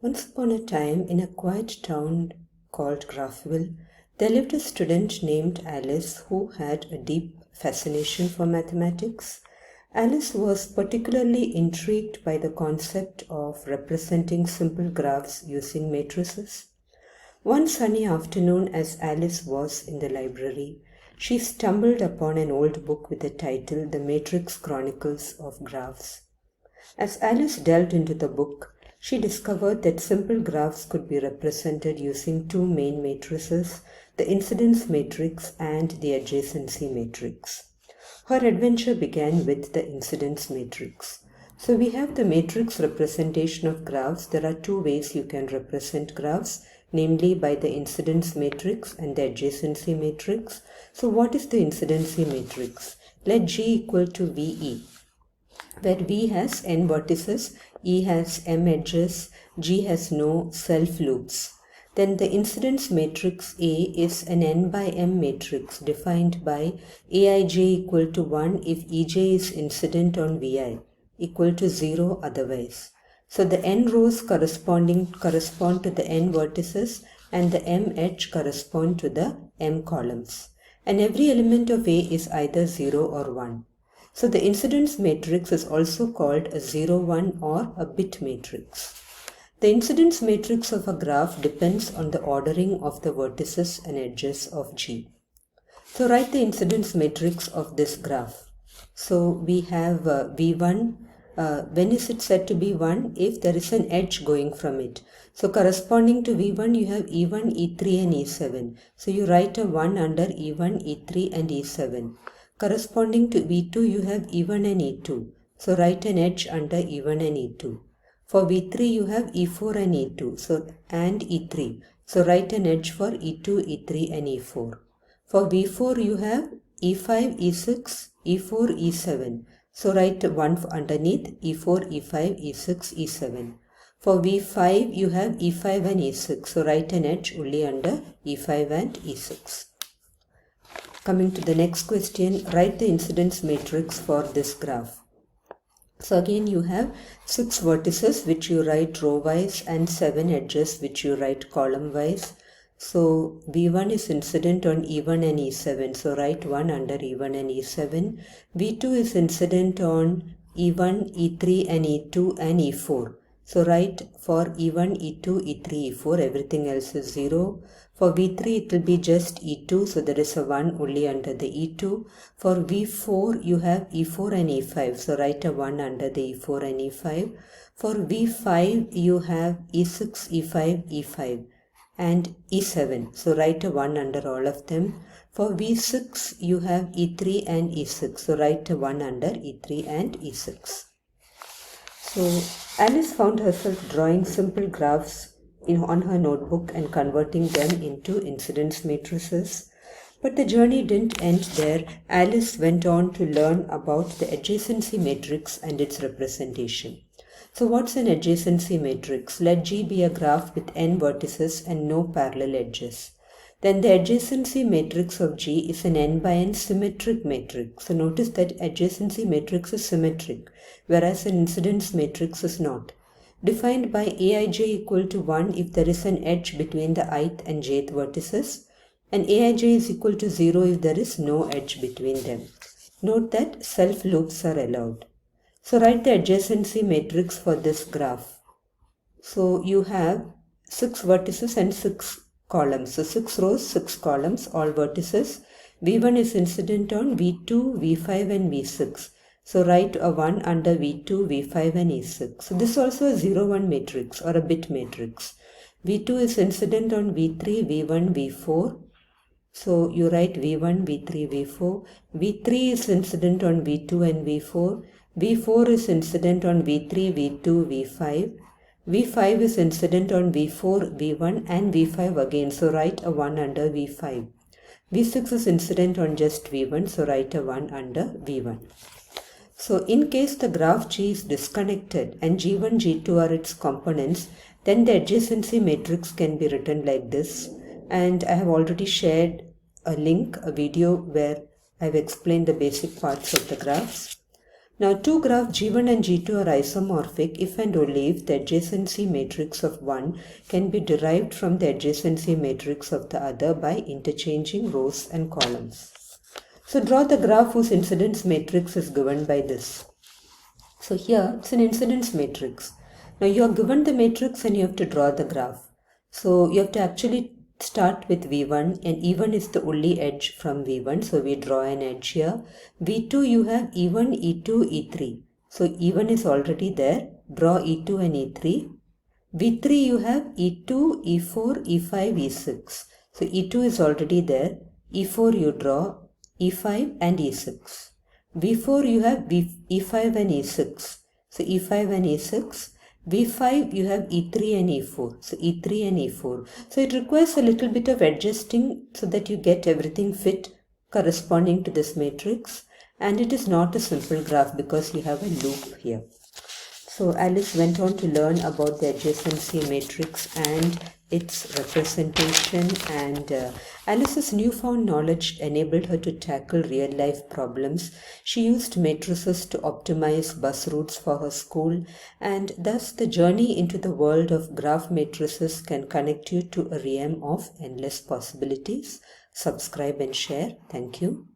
Once upon a time, in a quiet town called Graphville, there lived a student named Alice who had a deep fascination for mathematics. Alice was particularly intrigued by the concept of representing simple graphs using matrices. One sunny afternoon, as Alice was in the library, she stumbled upon an old book with the title The Matrix Chronicles of Graphs. As Alice delved into the book, she discovered that simple graphs could be represented using two main matrices, the incidence matrix and the adjacency matrix. Her adventure began with the incidence matrix. So we have the matrix representation of graphs. There are two ways you can represent graphs, namely by the incidence matrix and the adjacency matrix. So what is the incidency matrix? Let G equal to VE, where V has n vertices, E has m edges, G has no self-loops. Then the incidence matrix A is an n by m matrix defined by Aij equal to 1 if Ej is incident on Vi, equal to 0 otherwise. So the n rows correspond to the n vertices and the m edge correspond to the m columns. And every element of A is either 0 or 1. So the incidence matrix is also called a 0, 1 or a bit matrix. The incidence matrix of a graph depends on the ordering of the vertices and edges of G. So write the incidence matrix of this graph. So we have V1. When is it said to be 1? If there is an edge going from it. So corresponding to V1 you have E1, E3 and E7. So you write a 1 under E1, E3 and E7. Corresponding to V2 you have E1 and E2. So write an edge under E1 and E2. For V3 you have E4 and E2 and E3. So write an edge for E2, E3 and E4. For V4 you have E5, E6, E4, E7. So write 1 underneath E4, E5, E6, E7. For V5 you have E5 and E6. So write an edge only under E5 and E6. Coming to the next question, write the incidence matrix for this graph. So again you have 6 vertices which you write row wise and 7 edges which you write column wise. So V1 is incident on E1 and E7. So write 1 under E1 and E7. V2 is incident on E1, E3 and E2 and E4. So write for E1, E2, E3, E4. Everything else is 0. For V3 it will be just E2. So there is a 1 only under the E2. For V4 you have E4 and E5. So write a 1 under the E4 and E5. For V5 you have E6, E5, E5 and E7. So write a 1 under all of them. For V6 you have E3 and E6. So write a 1 under E3 and E6. So Alice found herself drawing simple graphs on her notebook and converting them into incidence matrices. But the journey didn't end there. Alice went on to learn about the adjacency matrix and its representation. So what's an adjacency matrix? Let G be a graph with n vertices and no parallel edges. Then the adjacency matrix of G is an n by n symmetric matrix. So notice that adjacency matrix is symmetric, whereas an incidence matrix is not. Defined by Aij equal to 1 if there is an edge between the ith and jth vertices, and Aij is equal to 0 if there is no edge between them. Note that self-loops are allowed. So write the adjacency matrix for this graph. So you have 6 vertices and 6 columns. So 6 rows, 6 columns, all vertices. V1 is incident on V2, V5 and V6. So write a 1 under V2, V5 and E6. So this is also a 0, 1 matrix or a bit matrix. V2 is incident on V3, V1, V4. So you write V1, V3, V4. V3 is incident on V2 and V4. V4 is incident on V3, V2, V5. V5 is incident on V4, V1 and V5 again. So write a 1 under V5. V6 is incident on just V1. So write a 1 under V1. So in case the graph G is disconnected and G1, G2 are its components, then the adjacency matrix can be written like this. And I have already shared a link, a video where I have explained the basic parts of the graphs. Now, two graph G1 and G2 are isomorphic if and only if the adjacency matrix of one can be derived from the adjacency matrix of the other by interchanging rows and columns. So draw the graph whose incidence matrix is given by this. So here it's an incidence matrix. Now you are given the matrix and you have to draw the graph. So you have to actually start with V1, and E1 is the only edge from V1. So we draw an edge here. V2 you have E1, E2, E3. So E1 is already there. Draw E2 and E3. V3 you have E2, E4, E5, E6. So E2 is already there. E4 you draw, E5 and E6. V4 you have E5 and E6. So E5 and E6. V5 you have E3 and E4. So E3 and E4. So it requires a little bit of adjusting so that you get everything fit corresponding to this matrix. And it is not a simple graph because you have a loop here. So Alice went on to learn about the adjacency matrix and its representation, and Alice's newfound knowledge enabled her to tackle real-life problems. She used matrices to optimize bus routes for her school, and thus the journey into the world of graph matrices can connect you to a realm of endless possibilities. Subscribe and share. Thank you.